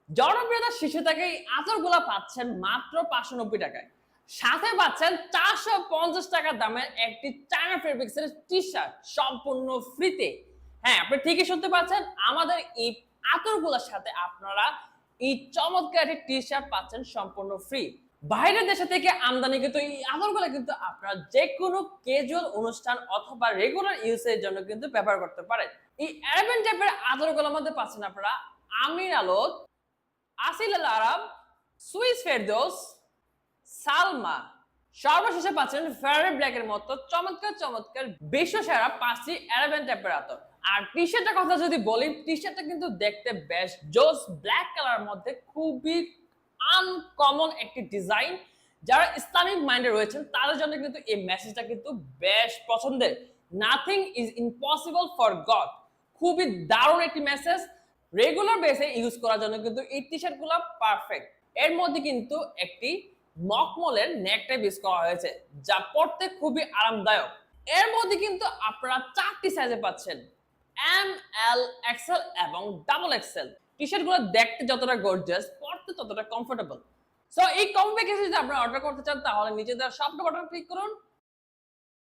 জনপ্রিয়তার শীর্ষে থেকে এই আতরগুলা পাচ্ছেন মাত্র 590 টাকায়। সাথে পাচ্ছেন 450 টাকা দামের একটি চায়না ফেব্রিক্সের টি-শার্ট সম্পূর্ণ ফ্রিতে। হ্যাঁ, আপনি ঠিকই শুনতে পাচ্ছেন, আমাদের এই আতরগুলোর সাথে আপনারা এই চমৎকার একটি টি-শার্ট পাচ্ছেন সম্পূর্ণ ফ্রি। বাইরের দেশে থেকে আমদানিকৃত এই আতরগুলো কিন্তু আপনারা যে কোনো ক্যাজুয়াল অনুষ্ঠান অথবা রেগুলার ইউজের জন্য কিন্তু ব্যবহার করতে পারেন। এই অ্যারাবিয়ান টাইপের আতরগুলোর মধ্যে পাচ্ছেন আপনারা আমির আলো, আসিল আল আরব, সুইস ফেরদৌস, সালমা। সর্বশেষে পাচ্ছেন ফেরারি ব্ল্যাকের মতো চমৎকার চমৎকার বিশ্ব সেরা 5টি অ্যারাবিয়ান টাইপের আতর। আর টি শার্টের কথা যদি বলি, টি শার্টটা কিন্তু দেখতে বেশ জোস ব্ল্যাক কালার মধ্যে খুবই আনকমন একটি ডিজাইন। যারা ইসলামিক মাইন্ডে রয়েছেন তাদের জন্য কিন্তু এই মেসেজটা কিন্তু বেশ পছন্দের। Nothing is impossible for god, খুবই দারুণ একটি মেসেজ। রেগুলার বেসে ইউজ করার জন্য কিন্তু এই টি শার্টগুলো পারফেক্ট। এর মধ্যে কিন্তু একটি মকমলের নেকটাইপ ইউজ করা হয়েছে, যা পরতে খুবই আরামদায়ক। এর মধ্যে কিন্তু আপনারা 4টি সাইজে পাচ্ছেন, এম, এল, এক্সেল এবং ডাবল এক্সেল। টি শার্টগুলো দেখতে যতটা গর্জিয়াস, পরতে ততটা কমফোর্টেবল। সো এই কম্বো প্যাকেজ যদি আপনারা অর্ডার করতে চান তাহলে নিচে দেওয়া সবটা বাটন ক্লিক করুন।